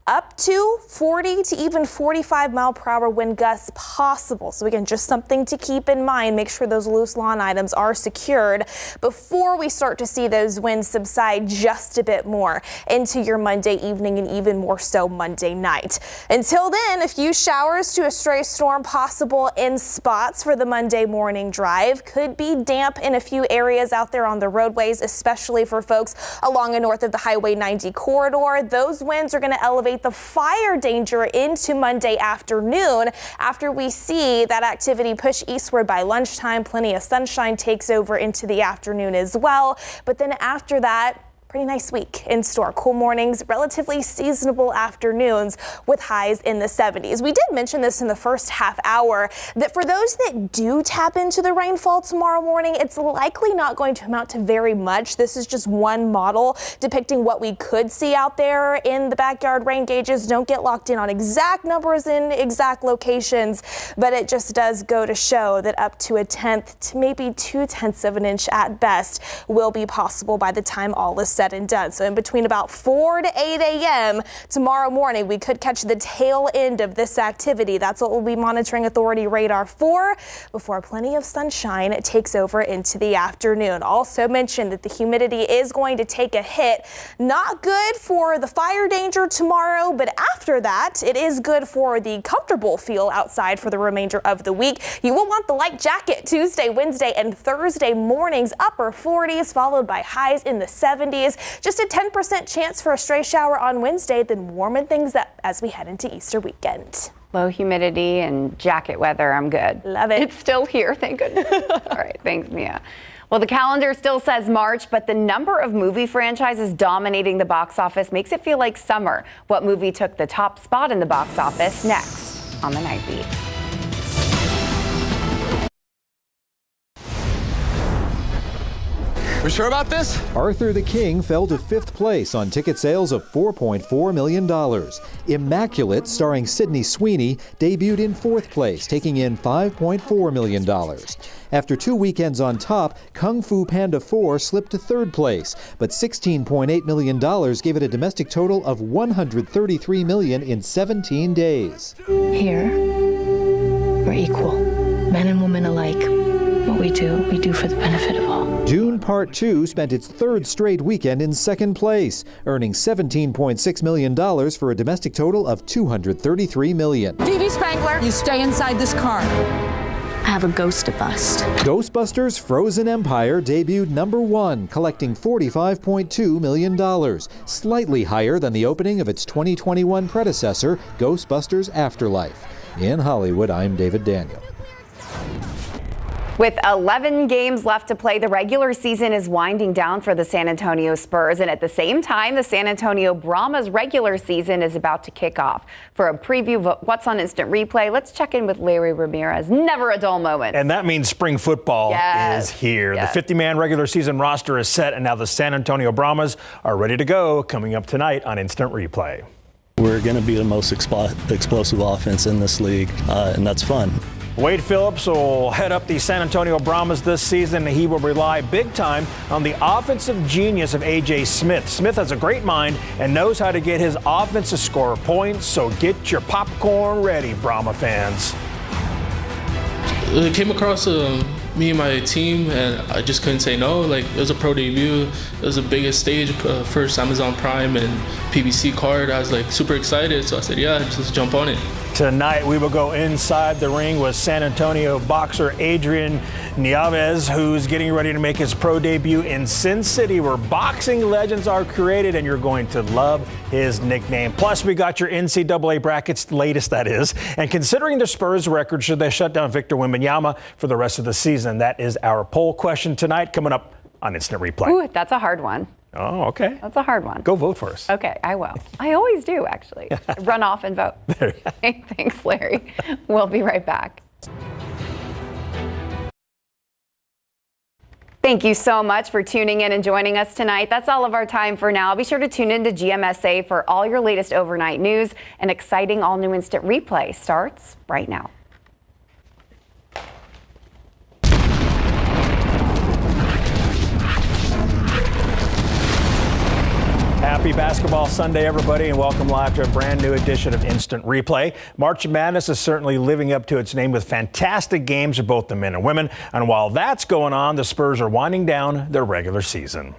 Speaker 13: up to 40 to even 45 mile per hour wind gusts possible. So again, just something to keep in mind. Make sure those loose lawn items are secured before we start to see those winds subside just a bit more into your Monday evening and even more so Monday night. Until then, a few showers to a stray storm possible in spots for the Monday morning drive. Could be damp in a few areas out there on the roadways, especially for folks along and north of the Highway 90 corridor. Those winds are going to elevate the fire danger into Monday afternoon after we see that activity push eastward by lunchtime. Plenty of sunshine takes over into the afternoon as well. But then after that, pretty nice week in store. Cool mornings, relatively seasonable afternoons with highs in the 70s. We did mention this in the first half hour that for those that do tap into the rainfall tomorrow morning, it's likely not going to amount to very much. This is just one model depicting what we could see out there in the backyard rain gauges. Don't get locked in on exact numbers in exact locations, but it just does go to show that up to 1/10 to maybe 2/10 of an inch at best will be possible by the time all is said and done. So in between about 4 to 8 a.m. tomorrow morning, we could catch the tail end of this activity. That's what we'll be monitoring Authority radar for before plenty of sunshine takes over into the afternoon. Also mentioned that the humidity is going to take a hit. Not good for the fire danger tomorrow, but after that, it is good for the comfortable feel outside for the remainder of the week. You will want the light jacket Tuesday, Wednesday, and Thursday mornings, upper 40s, followed by highs in the 70s. Just a 10% chance for a stray shower on Wednesday, then warming things up as we head into Easter weekend.
Speaker 9: Low humidity and jacket weather. I'm good.
Speaker 13: Love it.
Speaker 9: It's still here. Thank goodness. All right. Thanks, Mia. Well, the calendar still says March, but the number of movie franchises dominating the box office makes it feel like summer. What movie took the top spot in the box office? Next on the Nightbeat.
Speaker 18: We sure about this? Arthur the King fell to 5th place on ticket sales of $4.4 million. Immaculate, starring Sydney Sweeney, debuted in 4th place, taking in $5.4 million. After 2 weekends on top, Kung Fu Panda 4 slipped to 3rd place, but $16.8 million gave it a domestic total of $133 million in 17 days.
Speaker 19: Here, we're equal, men and women alike. What we do for the benefit of all.
Speaker 18: Dune Part 2 spent its 3rd straight weekend in 2nd place, earning $17.6 million for a domestic total of $233 million.
Speaker 20: Phoebe Spangler, you stay inside this car.
Speaker 19: I have a ghost to bust.
Speaker 18: Ghostbusters Frozen Empire debuted number 1, collecting $45.2 million, slightly higher than the opening of its 2021 predecessor, Ghostbusters Afterlife. In Hollywood, I'm David Daniel.
Speaker 9: With 11 games left to play, the regular season is winding down for the San Antonio Spurs. And at the same time, the San Antonio Brahmas regular season is about to kick off. For a preview of what's on Instant Replay, let's check in with Larry Ramirez. Never a dull moment.
Speaker 1: And that means spring football is here.
Speaker 9: Yes.
Speaker 1: The 50-man regular season roster is set, and now the San Antonio Brahmas are ready to go, coming up tonight on Instant Replay.
Speaker 21: We're going to be the most explosive offense in this league, and that's fun.
Speaker 1: Wade Phillips will head up the San Antonio Brahmas this season. He will rely big time on the offensive genius of A.J. Smith. Smith has a great mind and knows how to get his offense to score points, so get your popcorn ready, Brahma fans.
Speaker 3: It came across me and my team, and I just couldn't say no. Like, it was a pro debut. It was the biggest stage, first Amazon Prime and PBC card. I was like super excited, so I said, yeah, just jump on it.
Speaker 1: Tonight, we will go inside the ring with San Antonio boxer Adrian Nieves, who's getting ready to make his pro debut in Sin City, where boxing legends are created, and you're going to love his nickname. Plus, we got your NCAA brackets, latest that is. And considering the Spurs record, should they shut down Victor Wembanyama for the rest of the season? That is our poll question tonight, coming up on Instant Replay.
Speaker 9: Ooh, that's a hard one.
Speaker 1: Oh, okay.
Speaker 9: That's a hard one.
Speaker 1: Go vote for us.
Speaker 9: Okay, I will. I always do, actually. Run off and vote. Okay, thanks, Larry. We'll be right back. Thank you so much for tuning in and joining us tonight. That's all of our time for now. Be sure to tune in to GMSA for all your latest overnight news. An exciting all-new instant replay starts right now.
Speaker 1: Happy Basketball Sunday, everybody, and welcome live to a brand new edition of Instant Replay. March Madness is certainly living up to its name with fantastic games for both the men and women. And while that's going on, the Spurs are winding down their regular season.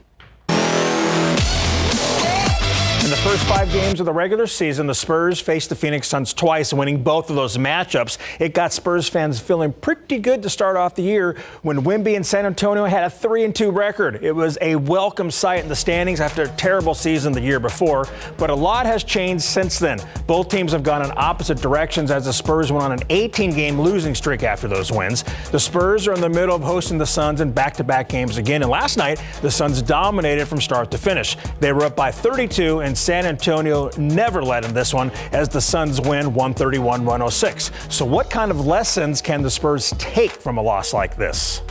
Speaker 1: In the first 5 games of the regular season, the Spurs faced the Phoenix Suns twice, winning both of those matchups. It got Spurs fans feeling pretty good to start off the year when Wemby and San Antonio had a 3-2 record. It was a welcome sight in the standings after a terrible season the year before, but a lot has changed since then. Both teams have gone in opposite directions as the Spurs went on an 18-game losing streak after those wins. The Spurs are in the middle of hosting the Suns in back-to-back games again, and last night the Suns dominated from start to finish. They were up by 32, and San Antonio never led in this one as the Suns win 131-106. So what kind of lessons can the Spurs take from a loss like this?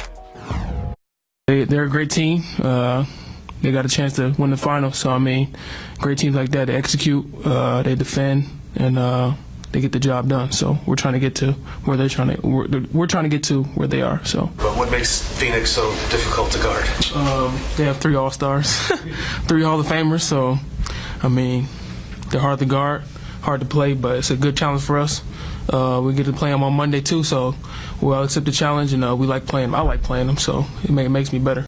Speaker 3: They're a great team. They got a chance to win the final. So, I mean, great teams like that, they execute, they defend, and they get the job done. So we're trying to get to where they're trying to. We're trying to get to where they are. So.
Speaker 2: But what makes Phoenix so difficult to guard?
Speaker 3: They have 3 All-Stars, 3 Hall of Famers. So, I mean, they're hard to guard, hard to play, but it's a good challenge for us. We get to play them on Monday too, so we'll accept the challenge, and we like playing them. I like playing them, so it makes me better.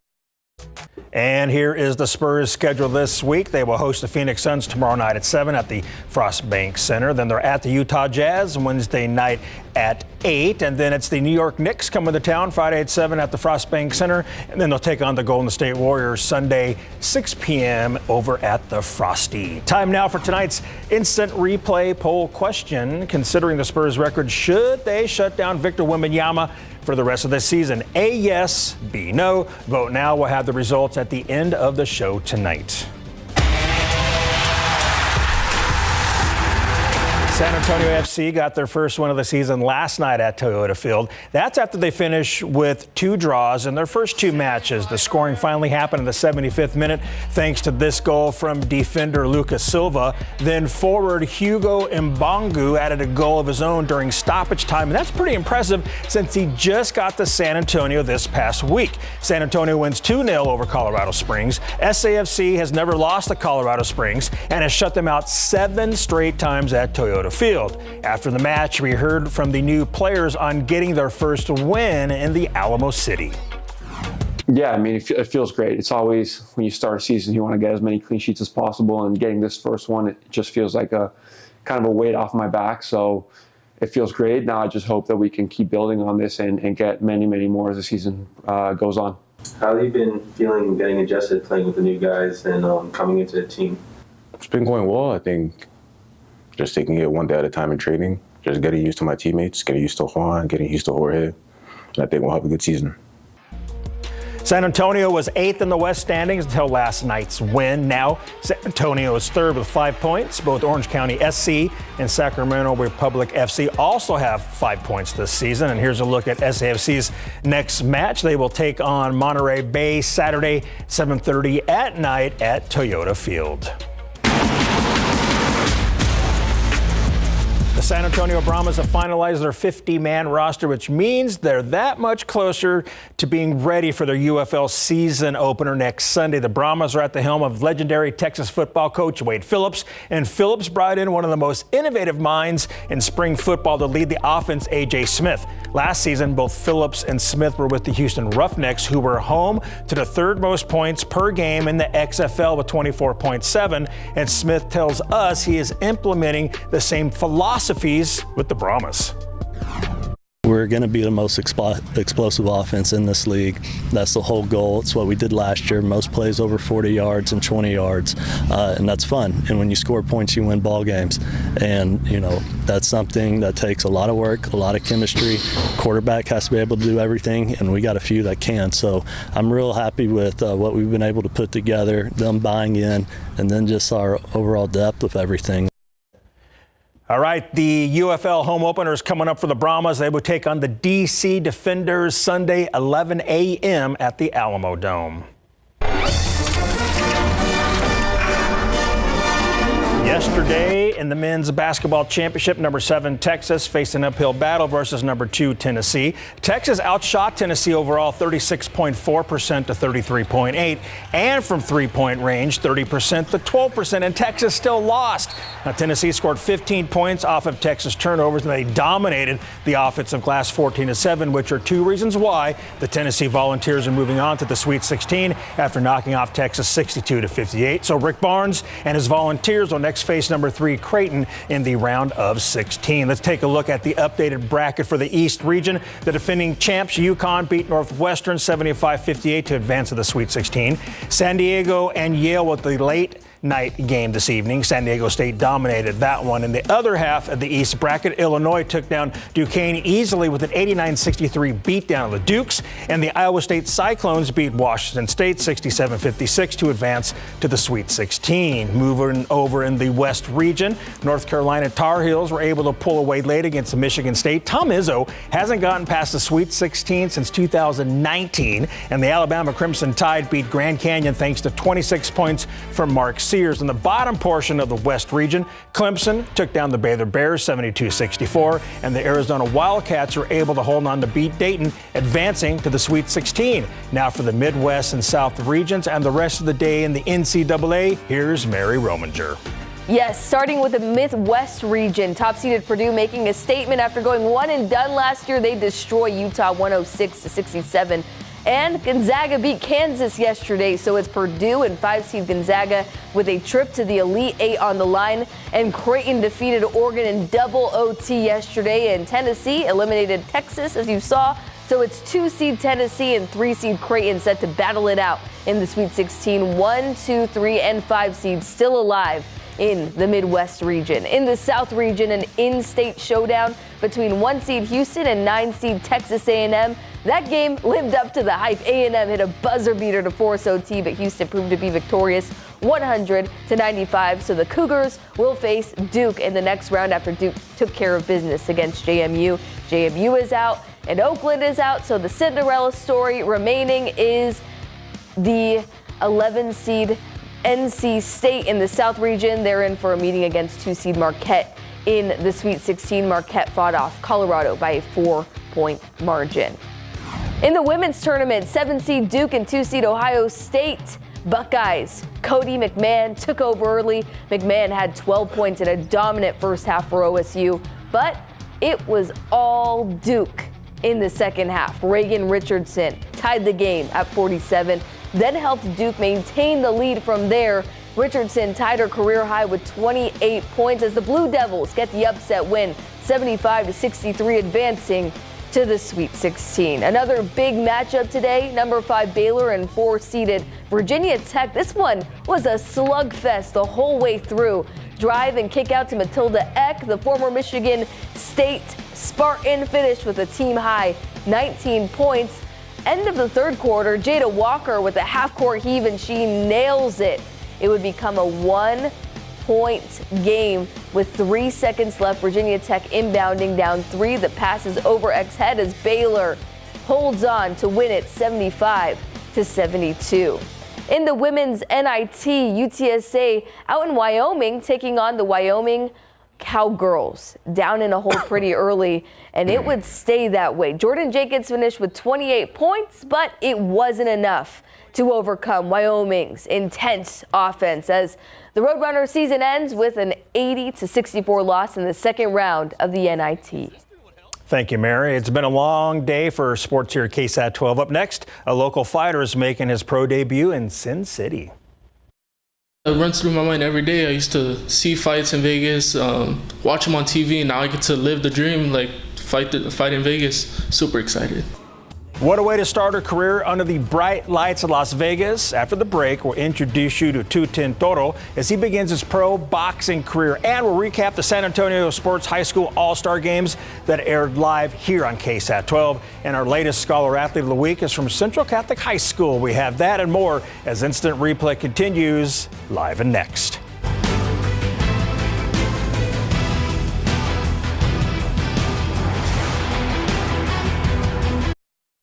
Speaker 1: And here is the Spurs' schedule this week. They will host the Phoenix Suns tomorrow night at 7 at the Frost Bank Center. Then they're at the Utah Jazz Wednesday night at 8. And then it's the New York Knicks coming to town Friday at 7 at the Frost Bank Center. And then they'll take on the Golden State Warriors Sunday, 6 p.m. over at the Frosty. Time now for tonight's Instant Replay poll question. Considering the Spurs' record, should they shut down Victor Wembanyama for the rest of the season? A, yes. B, no. Vote now. We'll have the results at the end of the show tonight. San Antonio FC got their first win of the season last night at Toyota Field. That's after they finished with 2 draws in their first 2 matches. The scoring finally happened in the 75th minute thanks to this goal from defender Lucas Silva. Then forward Hugo Mbongu added a goal of his own during stoppage time, and that's pretty impressive since he just got to San Antonio this past week. San Antonio wins 2-0 over Colorado Springs. SAFC has never lost to Colorado Springs and has shut them out 7 straight times at Toyota Field. After the match, we heard from the new players on getting their first win in the Alamo City.
Speaker 4: Yeah, I mean, it feels great. It's always, when you start a season, you want to get as many clean sheets as possible, and getting this first one, it just feels like a kind of a weight off my back. So it feels great. Now I just hope that we can keep building on this and get many, many more as the season goes on.
Speaker 6: How have you been feeling getting adjusted, playing with the new guys and coming into the team?
Speaker 22: It's been going well. I think just taking it one day at a time in training, just getting used to my teammates, getting used to Juan, getting used to Jorge, and I think we'll have a good season.
Speaker 1: San Antonio was 8th in the West standings until last night's win. Now San Antonio is 3rd with 5 points. Both Orange County SC and Sacramento Republic FC also have 5 points this season. And here's a look at SAFC's next match. They will take on Monterey Bay Saturday, 7:30 at night at Toyota Field. The San Antonio Brahmas have finalized their 50-man roster, which means they're that much closer to being ready for their UFL season opener next Sunday. The Brahmas are at the helm of legendary Texas football coach Wade Phillips, and Phillips brought in one of the most innovative minds in spring football to lead the offense, A.J. Smith. Last season, both Phillips and Smith were with the Houston Roughnecks, who were home to the 3rd most points per game in the XFL with 24.7, and Smith tells us he is implementing the same philosophies with the Brahmas.
Speaker 21: we're going to be the most explosive offense in this league. That's the whole goal. It's what we did last year. Most plays over 40 yards and 20 yards, and that's fun. And when you score points, you win ball games. And, you know, that's something that takes a lot of work, a lot of chemistry. Quarterback has to be able to do everything, and we got a few that can. So I'm real happy with what we've been able to put together, them buying in, and then just our overall depth of everything.
Speaker 1: All right, the UFL home opener is coming up for the Brahmas. They will take on the DC Defenders Sunday, 11 a.m. at the Alamo Dome. Yesterday in the men's basketball championship, number 7 Texas faced an uphill battle versus number 2 Tennessee. Texas outshot Tennessee overall 36.4% to 33.8%, and from three-point range 30% to 12%, and Texas still lost. Now, Tennessee scored 15 points off of Texas turnovers, and they dominated the offensive glass 14-7, which are 2 reasons why the Tennessee Volunteers are moving on to the Sweet 16 after knocking off Texas 62-58. So Rick Barnes and his Volunteers will next face number 3 Creighton in the round of 16. Let's take a look at the updated bracket for the East region. The defending champs UConn beat Northwestern 75-58 to advance to the Sweet 16. San Diego and Yale with the late night game this evening. San Diego State dominated that one. In the other half of the East bracket, Illinois took down Duquesne easily with an 89-63 beatdown of the Dukes, and the Iowa State Cyclones beat Washington State 67-56 to advance to the Sweet 16. Moving over in the West region, North Carolina Tar Heels were able to pull away late against Michigan State. Tom Izzo hasn't gotten past the Sweet 16 since 2019, and the Alabama Crimson Tide beat Grand Canyon thanks to 26 points from Mark Sears. In the bottom portion of the West region, Clemson took down the Baylor Bears 72-64, and the Arizona Wildcats were able to hold on to beat Dayton, advancing to the Sweet 16. Now for the Midwest and South regions and the rest of the day in the NCAA, here's Mary Rominger.
Speaker 5: Yes, starting with the Midwest region, top-seeded Purdue making a statement after going one and done last year. They destroy Utah 106-67. And Gonzaga beat Kansas yesterday, so it's Purdue and 5-seed Gonzaga with a trip to the Elite 8 on the line. And Creighton defeated Oregon in double OT yesterday, and Tennessee eliminated Texas, as you saw. So it's 2-seed Tennessee and 3-seed Creighton set to battle it out in the Sweet 16. 1, 2, 3, and 5 seeds still alive in the Midwest region. In the South region, an in-state showdown between 1-seed Houston and 9-seed Texas A&M. That game lived up to the hype. A&M hit a buzzer beater to force OT, but Houston proved to be victorious 100-95. So the Cougars will face Duke in the next round after Duke took care of business against JMU. JMU is out and Oakland is out. So the Cinderella story remaining is the 11-seed NC State in the South region. They're in for a meeting against 2-seed Marquette in the Sweet 16. Marquette fought off Colorado by a 4-point margin. In the women's tournament, 7-seed Duke and 2-seed Ohio State Buckeyes. Cody McMahon took over early. McMahon had 12 points in a dominant first half for OSU, but it was all Duke in the second half. Reagan Richardson tied the game at 47, then helped Duke maintain the lead from there. Richardson tied her career high with 28 points as the Blue Devils get the upset win, 75-63, advancing to the Sweet 16. Another big matchup today, number 5 Baylor and 4-seeded Virginia Tech. This one was a slugfest the whole way through. Drive and kick out to Matilda Eck, the former Michigan State Spartan, finished with a team high 19 points. End of the third quarter, Jada Walker with a half-court heave, and she nails it. It would become a 1-point game with 3 seconds left. Virginia Tech inbounding down 3. The pass is over Eck's head as Baylor holds on to win it 75-72. In the women's NIT, UTSA out in Wyoming taking on the Wyoming Cowgirls, down in a hole pretty early, and it would stay that way. Jordan Jacobs finished with 28 points, but it wasn't enough to overcome Wyoming's intense offense as the Roadrunner season ends with an 80-64 loss in the second round of the NIT.
Speaker 1: Thank you, Mary. It's been a long day for sports here at KSAT 12. Up next, a local fighter is making his pro debut in Sin City.
Speaker 3: It runs through my mind every day. I used to see fights in Vegas, watch them on TV, and now I get to live the dream, like fight in Vegas. Super excited.
Speaker 1: What a way to start her career under the bright lights of Las Vegas. After the break, we'll introduce you to 210 Toro as he begins his pro boxing career. And we'll recap the San Antonio Sports High School All-Star Games that aired live here on KSAT 12. And our latest Scholar Athlete of the Week is from Central Catholic High School. We have that and more as Instant Replay continues live and next.